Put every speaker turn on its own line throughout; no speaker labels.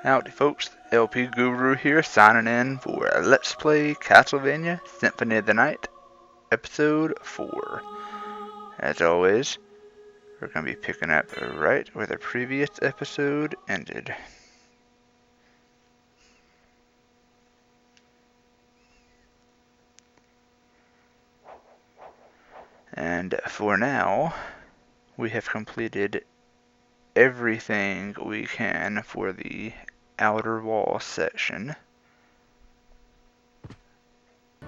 Howdy folks, LP Guru here signing in for Let's Play Castlevania Symphony of the Night, Episode 4. As always, we're going to be picking up right where the previous episode ended. And for now, we have completed everything we can for the outer wall section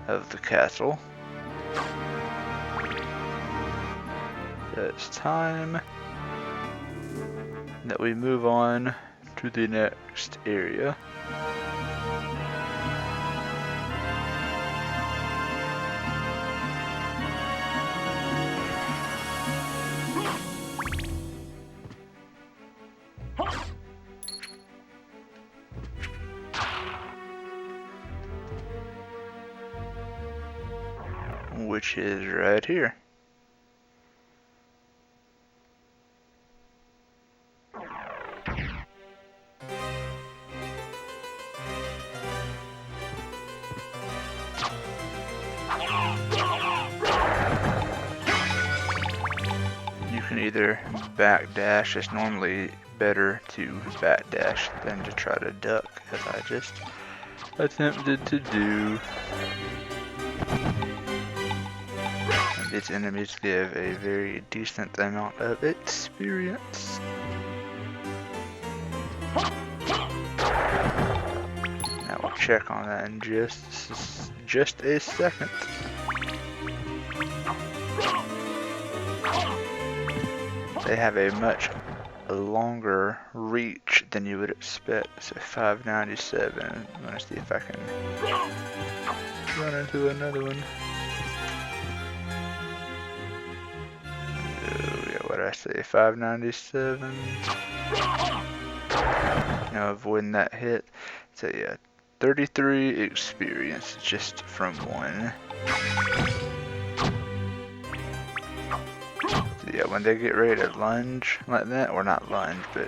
of the castle. So it's time that we move on to the next area. Which is right here. You can either backdash. It's normally better to backdash than to try to duck, as I just attempted to do. Its enemies give a very decent amount of experience. Now we'll check on that in just a second. They have a much longer reach than you would expect. So 597. I'm gonna see if I can run into another one. What did I say? 597. Now avoiding that hit. So yeah, 33 experience just from one. So yeah, when they get ready to lunge like that, or not lunge, but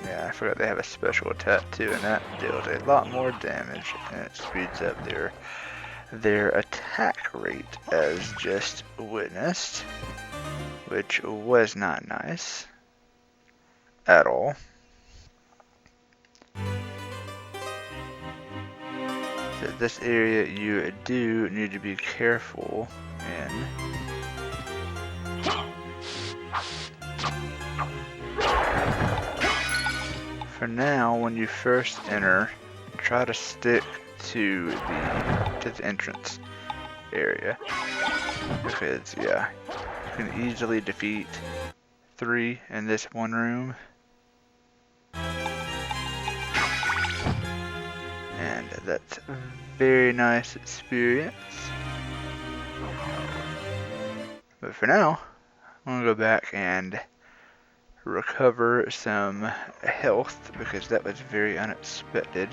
yeah, I forgot they have a special attack too, and that deals a lot more damage and it speeds up their attack rate, as just witnessed. Which was not nice at all. So this area you do need to be careful in. For now, when you first enter, try to stick to the entrance area, because yeah, can easily defeat 3 in this one room. And that's a very nice experience. But for now, I'm gonna go back and recover some health, because that was very unexpected.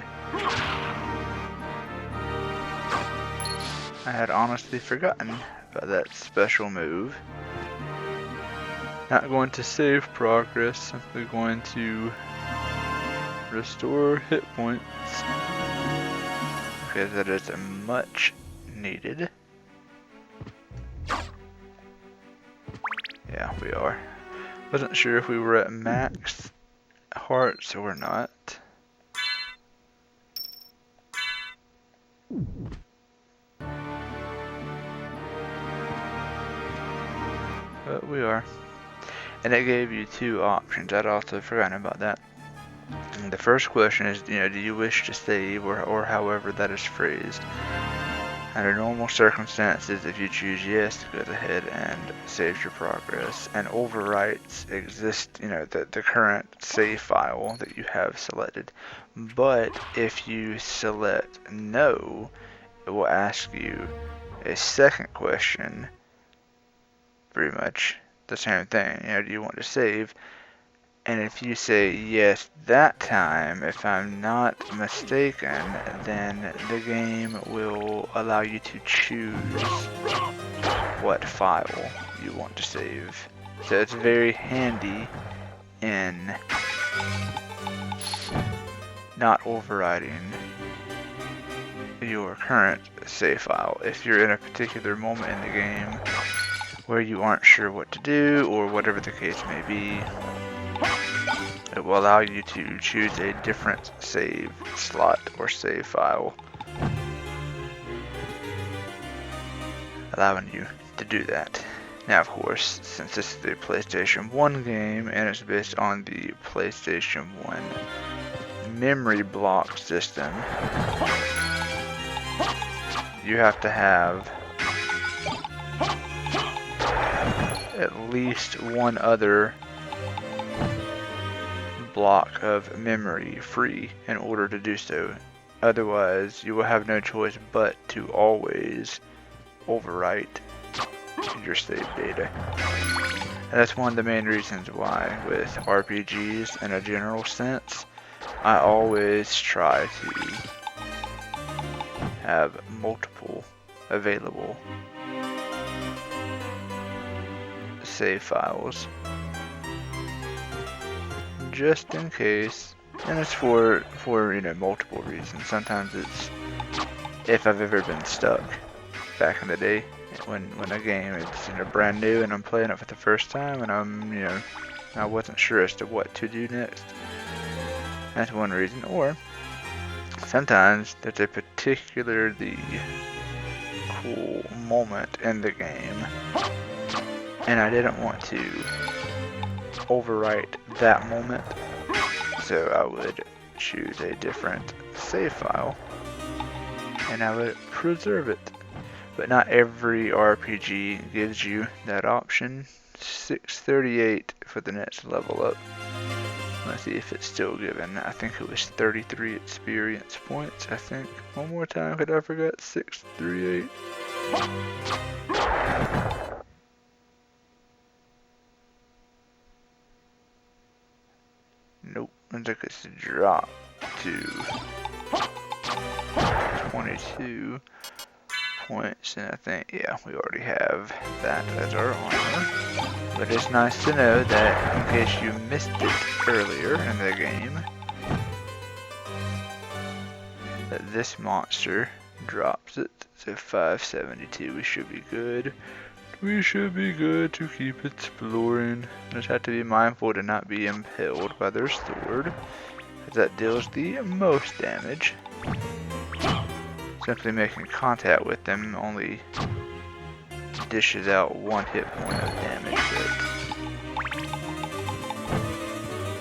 I had honestly forgotten about that special move. Not going to save progress, simply going to restore hit points, because that is much needed. Yeah, we are. Wasn't sure if we were at max hearts or not. But we are. And it gave you 2 options. I'd also forgotten about that. And the first question is, do you wish to save, or however that is phrased. Under normal circumstances, if you choose yes, it goes ahead and saves your progress and overwrites the current save file that you have selected. But if you select no, it will ask you a second question, pretty much the same thing. Do you want to save? And if you say yes that time, if I'm not mistaken, then the game will allow you to choose what file you want to save. So it's very handy in not overriding your current save file. If you're in a particular moment in the game where you aren't sure what to do, or whatever the case may be, it will allow you to choose a different save slot or save file, allowing you to do that. Now, of course, since this is a PlayStation 1 game and it's based on the PlayStation 1 memory block system, you have to have at least one other block of memory free in order to do so. Otherwise, you will have no choice but to always overwrite your save data. And that's one of the main reasons why with RPGs in a general sense, I always try to have multiple available save files, just in case. And it's for multiple reasons. Sometimes it's if I've ever been stuck back in the day when a game is brand new and I'm playing it for the first time and I wasn't sure as to what to do next. That's one reason. Or sometimes there's a particularly cool moment in the game and I didn't want to overwrite that moment, so I would choose a different save file and I would preserve it. But not every RPG gives you that option. 638 for the next level up. Let's see if it's still given. I think it was 33 experience points, I think. One more time, could I forget? 638. Nope, looks like it's dropped to 22 points, and I think, yeah, we already have that as our armor. But it's nice to know that in case you missed it earlier in the game, that this monster drops it. So 572, we should be good. We should be good to keep exploring. Just have to be mindful to not be impaled by their sword, as that deals the most damage. Simply making contact with them only dishes out 1 hit point of damage, but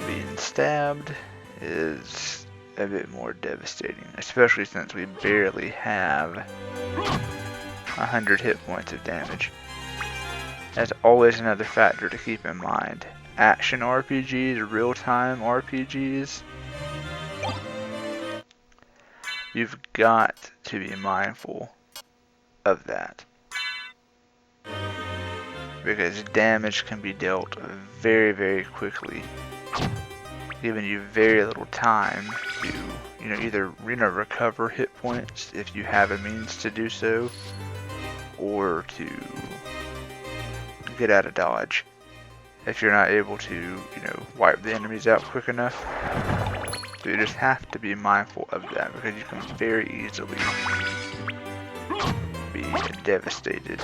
being stabbed is a bit more devastating, especially since we barely have 100 hit points of damage. That's always another factor to keep in mind. Action RPGs, real-time RPGs, you've got to be mindful of that, because damage can be dealt very, very quickly, giving you very little time to either recover hit points if you have a means to do so, or to get out of dodge if you're not able to wipe the enemies out quick enough. So you just have to be mindful of that, because you can very easily be devastated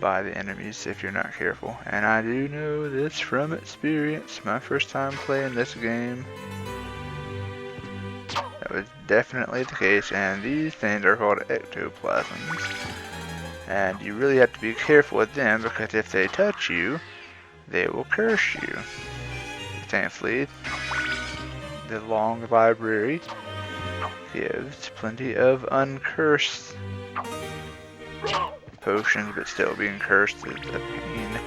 by the enemies if you're not careful. And I do know this from experience. My first time playing this game, that was definitely the case. And these things are called Ectoplasms, and you really have to be careful with them, because if they touch you, they will curse you. Thankfully, the long library gives plenty of uncursed potions, but still being cursed is a pain,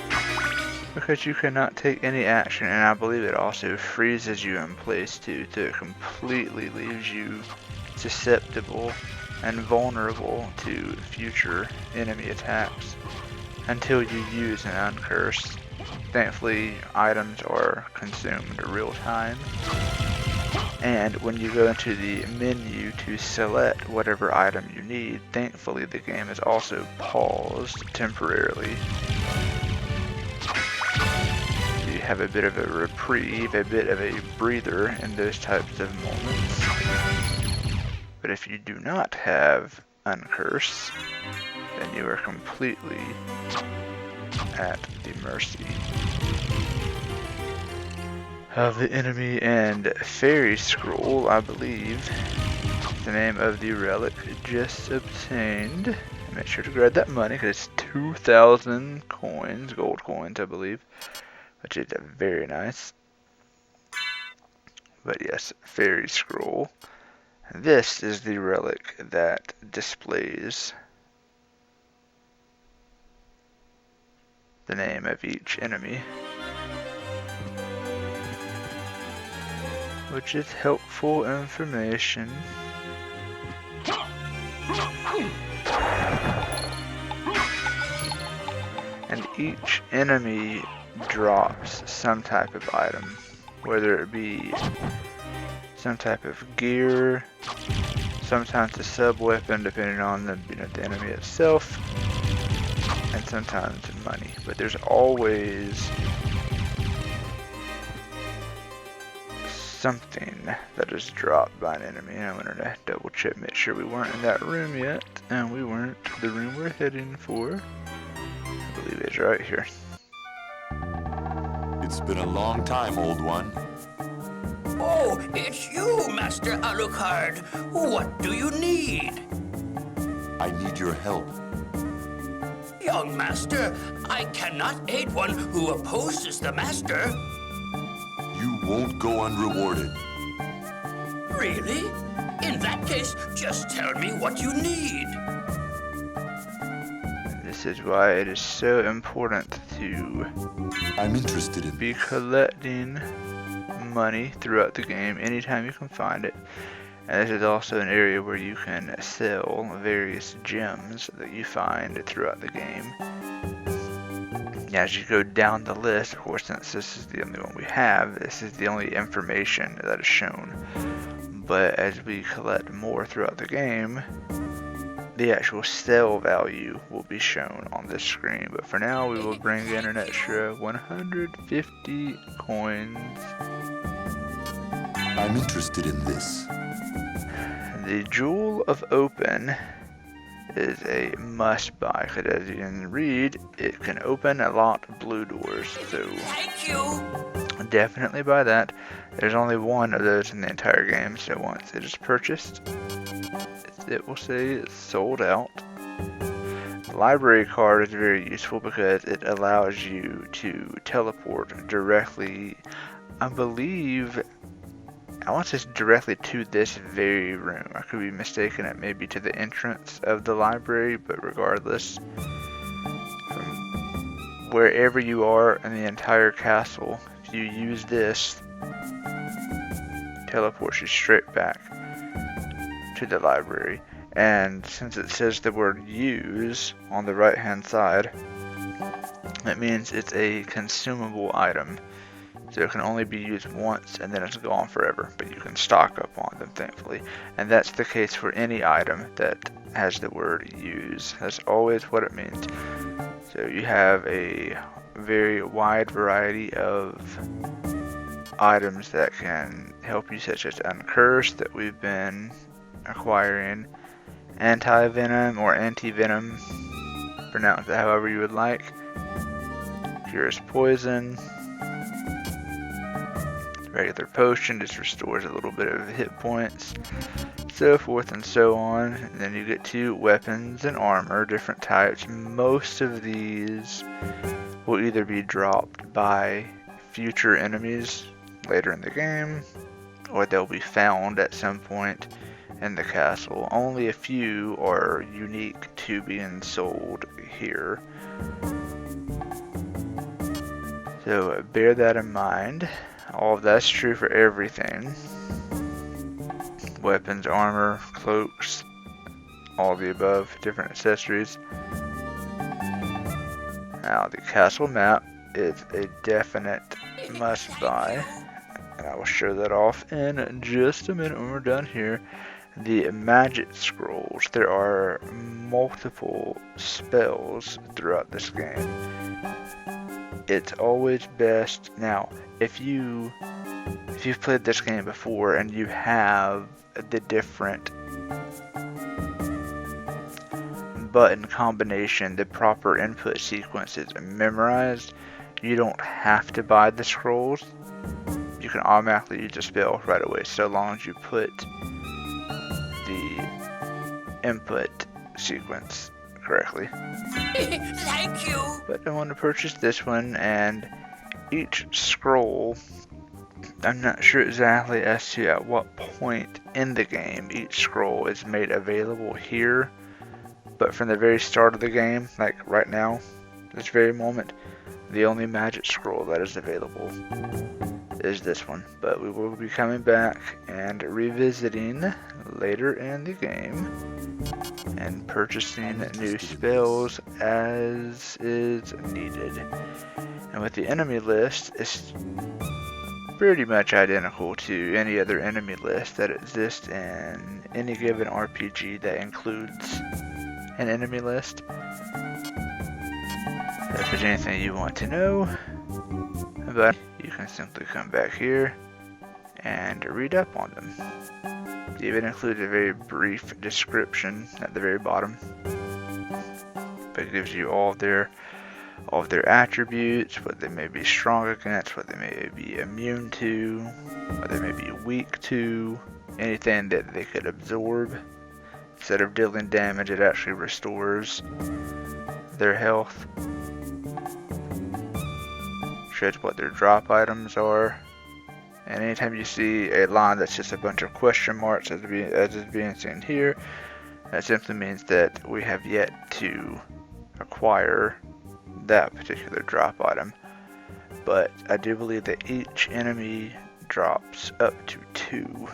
because you cannot take any action, and I believe it also freezes you in place too, so it completely leaves you susceptible and vulnerable to future enemy attacks until you use an uncursed. Thankfully, items are consumed real time, and when you go into the menu to select whatever item you need, thankfully the game is also paused temporarily. You have a bit of a reprieve, a bit of a breather in those types of moments. But if you do not have Uncurse, then you are completely at the mercy of the enemy. And Fairy Scroll, I believe, is the name of the relic just obtained. Make sure to grab that money because it's 2,000 coins, gold coins, I believe, which is very nice. But yes, Fairy Scroll. This is the relic that displays the name of each enemy, which is helpful information. And each enemy drops some type of item, whether it be some type of gear, sometimes a sub-weapon depending on the, the enemy itself, and sometimes money. But there's always something that is dropped by an enemy. And I wanted to double check, make sure we weren't in that room yet, and we weren't. The room we're heading for, I believe, is right here.
It's been a long time, old one.
Oh, it's you, Master Alucard. What do you need?
I need your help.
Young Master, I cannot aid one who opposes the Master.
You won't go unrewarded.
Really? In that case, just tell me what you need.
This is why it is so important to
I'm interested in
be collecting money throughout the game anytime you can find it. And this is also an area where you can sell various gems that you find throughout the game. As you go down the list, of course, since this is the only one we have, this is the only information that is shown. But as we collect more throughout the game, the actual sell value will be shown on this screen. But for now, we will bring in an extra 150 coins.
I'm interested in this.
The Jewel of Open is a must buy, because as you can read, it can open a lot of blue doors. So
Thank you.
definitely buy that. There's only one of those in the entire game, so once it is purchased, it will say it's sold out. The library card is very useful because it allows you to teleport directly, I believe, I want to say directly to this very room. I could be mistaken, it may be to the entrance of the library, but regardless, from wherever you are in the entire castle, if you use this, it teleports you straight back to the library. And since it says the word use on the right hand side, that means it's a consumable item. So it can only be used once and then it's gone forever, but you can stock up on them, thankfully. And that's the case for any item that has the word use. That's always what it means. So you have a very wide variety of items that can help you, such as Uncurse that we've been acquiring, Anti-Venom or Anti-Venom, pronounce it however you would like, Cures Poison, regular potion just restores a little bit of hit points, so forth and so on. And then you get to weapons and armor, different types. Most of these will either be dropped by future enemies later in the game, or they'll be found at some point in the castle. Only a few are unique to being sold here, so bear that in mind. All of that's true for everything. Weapons, armor, cloaks, all the above, different accessories. Now the castle map is a definite must buy, and I will show that off in just a minute when we're done here. The magic scrolls. There are multiple spells throughout this game. it's always best. Now, if you've played this game before and you have the different button combination, the proper input sequences memorized, you don't have to buy the scrolls. You can automatically use the spell right away, so long as you put the input sequence correctly.
Thank you.
But I want to purchase this one, and each scroll, I'm not sure exactly as to at what point in the game each scroll is made available here, but from the very start of the game, like right now, this very moment, the only magic scroll that is available is this one. But we will be coming back and revisiting later in the game and purchasing new spells as is needed. And with the enemy list, it's pretty much identical to any other enemy list that exists in any given RPG that includes an enemy list. If there's anything you want to know about, you can simply come back here and read up on them. They even include a very brief description at the very bottom, but it gives you all of their attributes, what they may be strong against, what they may be immune to, what they may be weak to, anything that they could absorb. Instead of dealing damage, it actually restores their health. Shows what their drop items are. And anytime you see a line that's just a bunch of question marks as is being seen here, that simply means that we have yet to acquire that particular drop item. But I do believe that each enemy drops up to two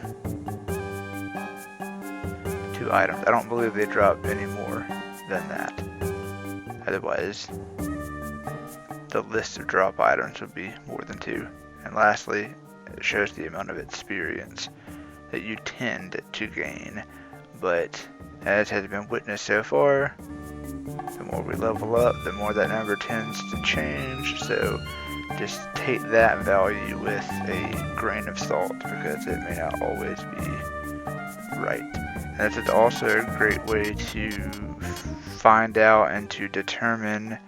items. I don't believe they drop any more than that. Otherwise, the list of drop items would be more than two. And lastly, it shows the amount of experience that you tend to gain. But as has been witnessed so far, the more we level up, the more that number tends to change. So just take that value with a grain of salt, because it may not always be right. And this is also a great way to find out and to determine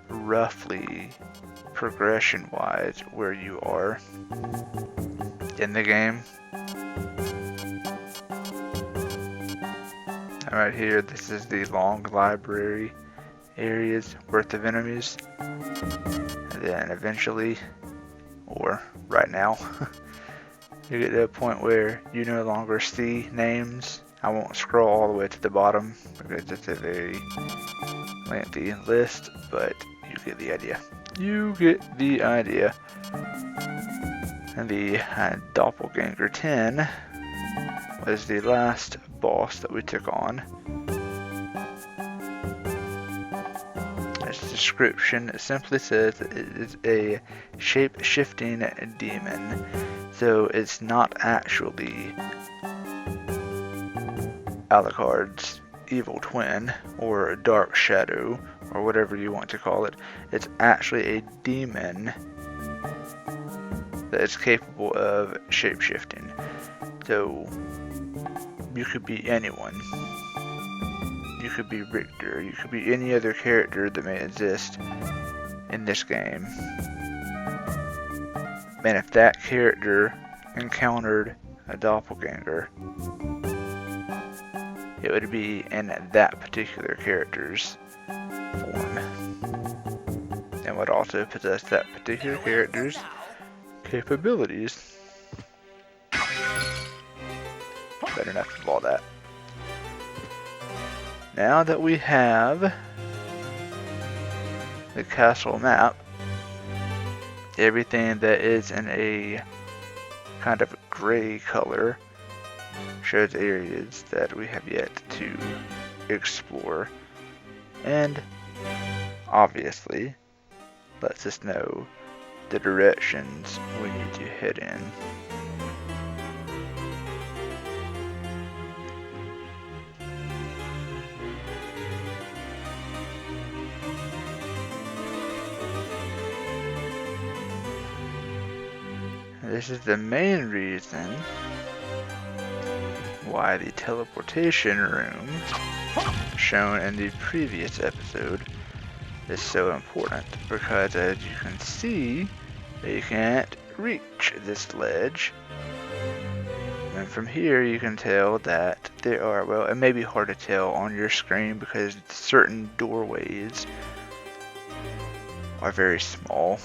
roughly progression wise where you are in the game. Right here, this is the long library areas worth of enemies, and then eventually, or right now, you get to a point where you no longer see names. I won't scroll all the way to the bottom because it's a very lengthy list, but you get the idea. You get the idea. And the Doppelganger 10 was the last boss that we took on. Its description simply says that it is a shape-shifting demon. So it's not actually Alucard's evil twin or a dark shadow or whatever you want to call it. It's actually a demon that is capable of shape-shifting. So you could be anyone. You could be Richter. You could be any other character that may exist in this game. And if that character encountered a doppelganger, it would be in that particular character's form, and would also possess that particular character's capabilities. Better enough of all that. Now that we have the castle map, everything that is in a kind of gray color shows areas that we have yet to explore, and obviously lets us know the directions we need to head in. This is the main reason why the teleportation room shown in the previous episode is so important, because as you can see, you can't reach this ledge. And from here you can tell that there are, well, it may be hard to tell on your screen because certain doorways are very small,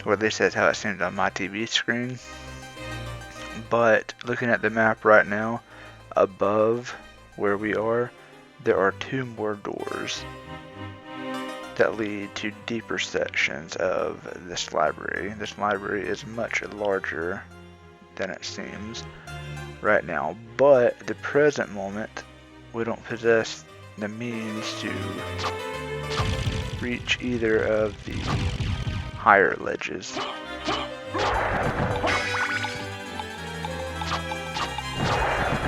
or at least that's how it seems on my TV screen. But looking at the map right now, above where we are, there are 2 more doors that lead to deeper sections of this library. This library is much larger than it seems right now, but at the present moment we don't possess the means to reach either of the higher ledges.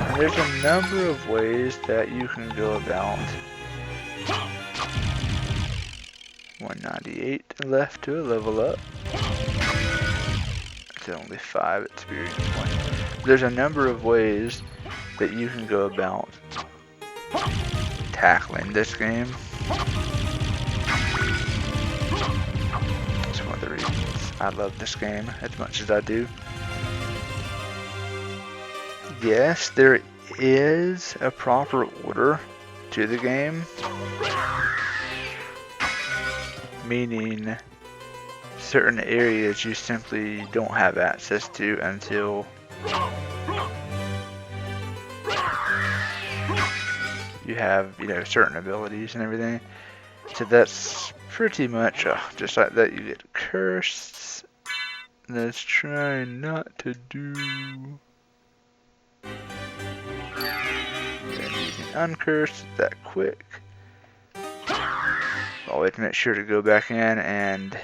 And there's a number of ways that you can go about. 198 left to a level up. It's only 5 experience points. There's a number of ways that you can go about tackling this game. It's one of the reasons I love this game as much as I do. Yes, there is a proper order to the game, meaning certain areas you simply don't have access to until you have, certain abilities and everything. So that's pretty much just like that. You get cursed. Let's try not to do. Then you can uncurse that quick. Always make sure to go back in and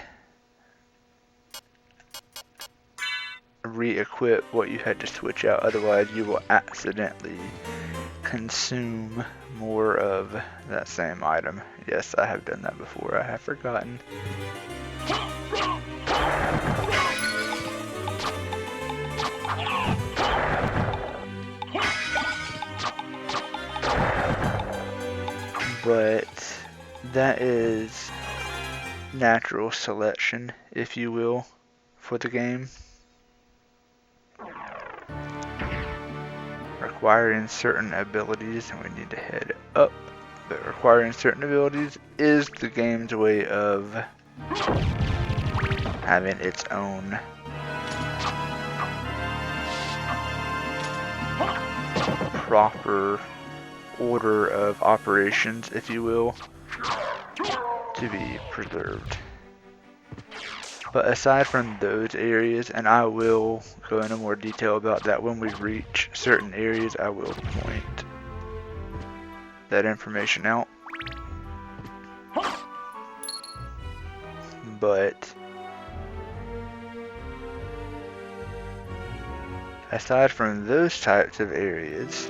re-equip what you had to switch out, otherwise you will accidentally consume more of that same item. Yes, I have done that before, I have forgotten. But that is natural selection, if you will, for the game. Requiring certain abilities, and we need to head up. But requiring certain abilities is the game's way of having its own proper order of operations, if you will, to be preserved. But aside from those areas, and I will go into more detail about that when we reach certain areas, I will point that information out. But aside from those types of areas,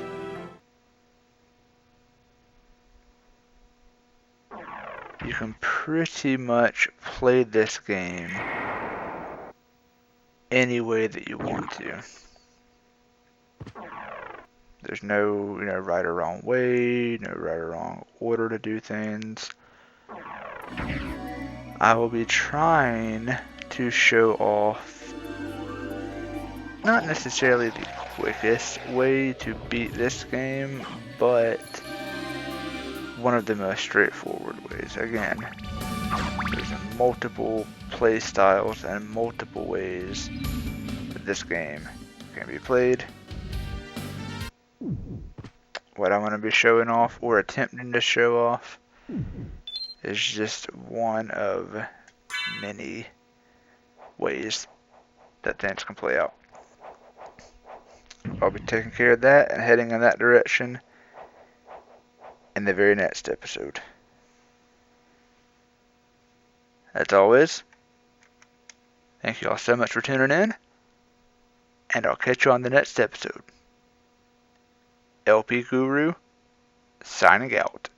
you can pretty much play this game any way that you want to. There's no, right or wrong way, no right or wrong order to do things. I will be trying to show off not necessarily the quickest way to beat this game, but one of the most straightforward ways. Again, there's multiple play styles and multiple ways that this game can be played. What I'm going to be showing off, or attempting to show off, is just one of many ways that things can play out. I'll be taking care of that and heading in that direction in the very next episode. As always, thank you all so much for tuning in, and I'll catch you on the next episode. LP Guru, signing out.